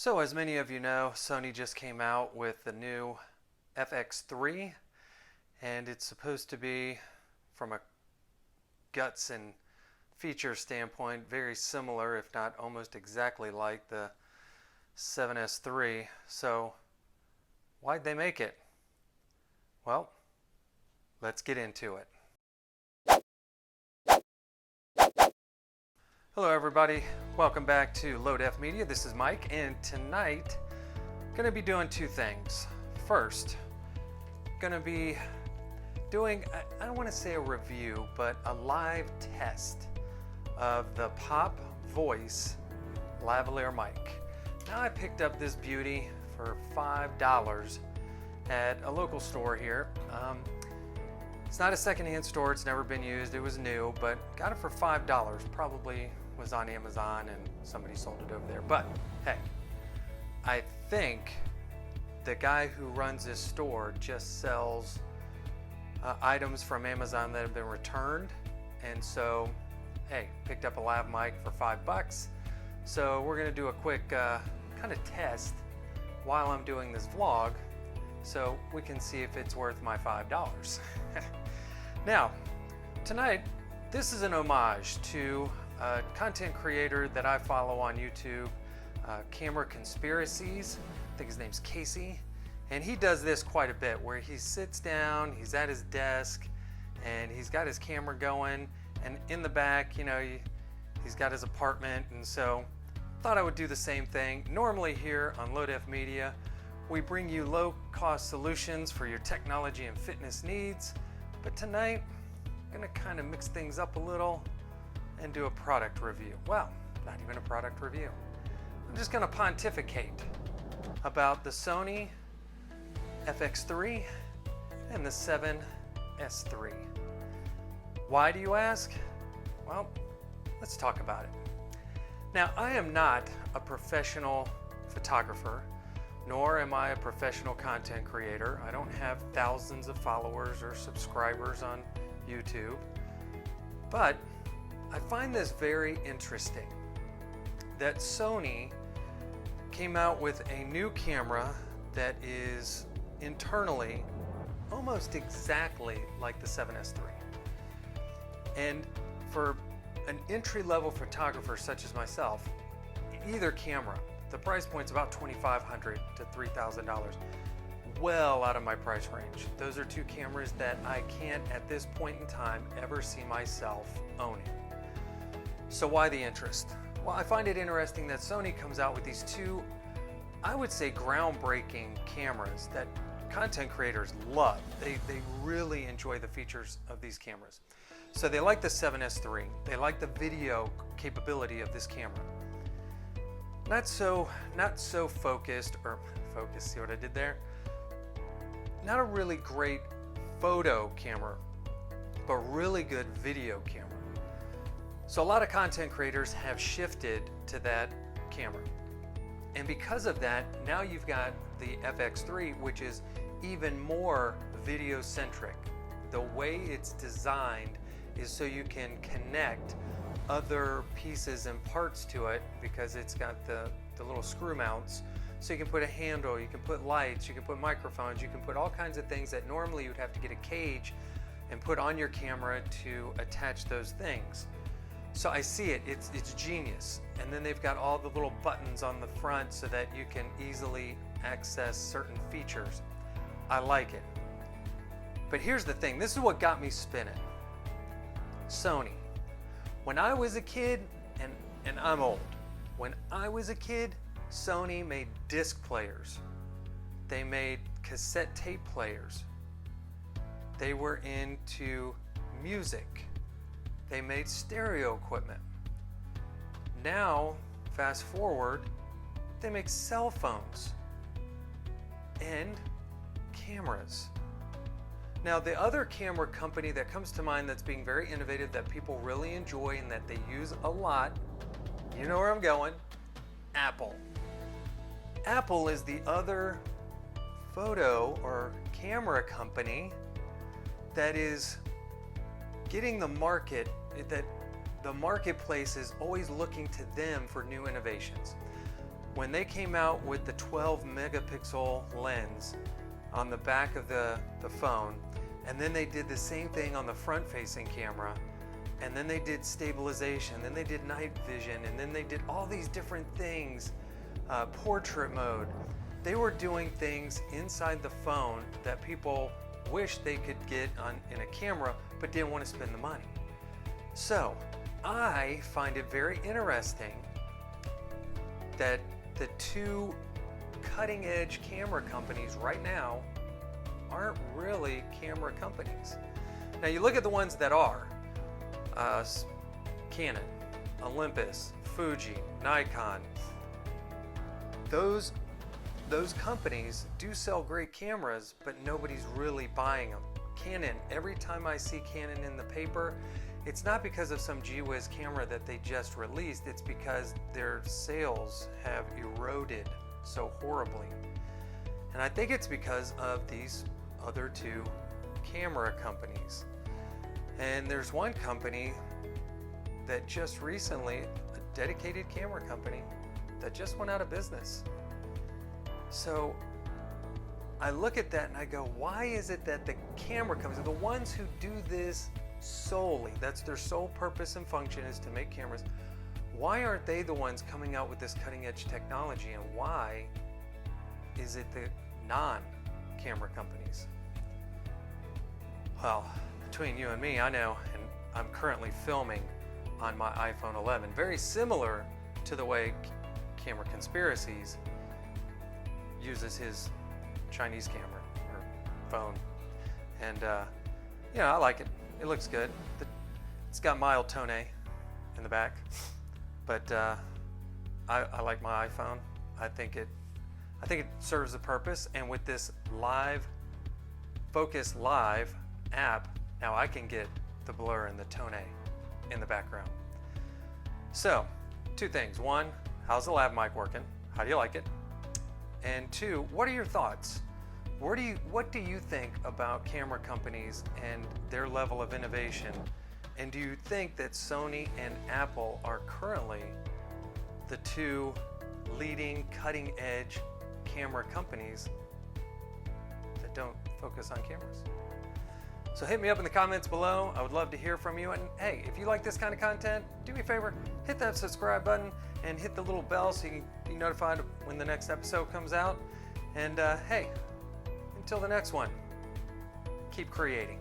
So as many of you know, Sony just came out with the new FX-3, and it's supposed to be, from a guts and feature standpoint, very similar, if not almost exactly like the 7S3. So why'd they make it? Well, let's get into it. Hello everybody, welcome back to LoadF Media. This is Mike, and tonight I'm going to be doing two things. First, going to be doing, I don't want to say a review, but a live test of the Pop Voice lavalier mic. Now I picked up this beauty for $5 at a local store here. It's not a secondhand store, it's never been used, it was new, but got it for $5. Probably was on Amazon and somebody sold it over there. But hey, I think the guy who runs this store just sells items from Amazon that have been returned. And so, hey, picked up a lav mic for $5. So we're gonna do a quick kind of test while I'm doing this vlog so we can see if it's worth my $5. Now, tonight, this is an homage to a content creator that I follow on YouTube, Camera Conspiracies. I think his name's Casey. And he does this quite a bit, where he sits down, he's at his desk, and he's got his camera going, and in the back, you know, he's got his apartment, and so thought I would do the same thing. Normally here on LoadF Media, we bring you low-cost solutions for your technology and fitness needs, but tonight, I'm gonna kind of mix things up a little and do a product review. Well, not even a product review. I'm just gonna pontificate about the Sony FX-3 and the 7S3. Why do you ask? Well, let's talk about it. Now, I am not a professional photographer, nor am I a professional content creator. I don't have thousands of followers or subscribers on YouTube, but I find this very interesting that Sony came out with a new camera that is internally almost exactly like the 7S3. And for an entry-level photographer such as myself, either camera, the price point's about $2,500 to $3,000, well out of my price range. Those are two cameras that I can't at this point in time ever see myself owning. So why the interest? Well, I find it interesting that Sony comes out with these two, I would say, groundbreaking cameras that content creators love. They really enjoy the features of these cameras. So they like the 7S3. They like the video capability of this camera. Not so focused, see what I did there? Not a really great photo camera, but really good video camera. So a lot of content creators have shifted to that camera. And because of that, now you've got the FX3, which is even more video centric. The way it's designed is so you can connect other pieces and parts to it, because it's got the little screw mounts. So you can put a handle, you can put lights, you can put microphones, you can put all kinds of things that normally you'd have to get a cage and put on your camera to attach those things. So I see it, it's genius. And then they've got all the little buttons on the front so that you can easily access certain features. I like it. But here's the thing, this is what got me spinning. Sony. When I was a kid, and I'm old, when I was a kid, Sony made disc players. They made cassette tape players. They were into music. They made stereo equipment. Now, fast forward, they make cell phones and cameras. Now, the other camera company that comes to mind that's being very innovative, that people really enjoy and that they use a lot, you know where I'm going, Apple. Apple is the other photo or camera company that is getting the market, that the marketplace is always looking to them for new innovations. when they came out with the 12 megapixel lens on the back of the phone, and then they did the same thing on the front facing camera, and then they did stabilization, then they did night vision, and then they did all these different things, portrait mode. They were doing things inside the phone that people wish they could get in a camera, but didn't want to spend the money. So I find it very interesting that the two cutting edge camera companies right now aren't really camera companies. Now you look at the ones that are, Canon, Olympus, Fuji, Nikon. Those companies do sell great cameras, but nobody's really buying them. Canon, every time I see Canon in the paper, it's not because of some gee whiz camera that they just released, it's because their sales have eroded so horribly. And I think it's because of these other two camera companies. And there's one company that just recently, a dedicated camera company, that just went out of business. So I look at that and I go, why is it that the camera companies, the ones who do this solely, that's their sole purpose and function is to make cameras, why aren't they the ones coming out with this cutting edge technology, and why is it the non-camera companies? Well, between you and me, I know, and I'm currently filming on my iPhone 11, very similar to the way Camera Conspiracies uses his Chinese camera or phone. And I like it. It looks good. It's got mild tone in the back, but I like my iPhone. I think it serves a purpose, and with this Focus Live app, now I can get the blur and the tone in the background. So, two things. One, how's the lav mic working? How do you like it? And two, what are your thoughts? What do you think about camera companies and their level of innovation? And do you think that Sony and Apple are currently the two leading cutting edge camera companies that don't focus on cameras? So hit me up in the comments below. I would love to hear from you. And hey, if you like this kind of content, do me a favor, hit that subscribe button and hit the little bell so you can be notified when the next episode comes out. And hey, until the next one, keep creating.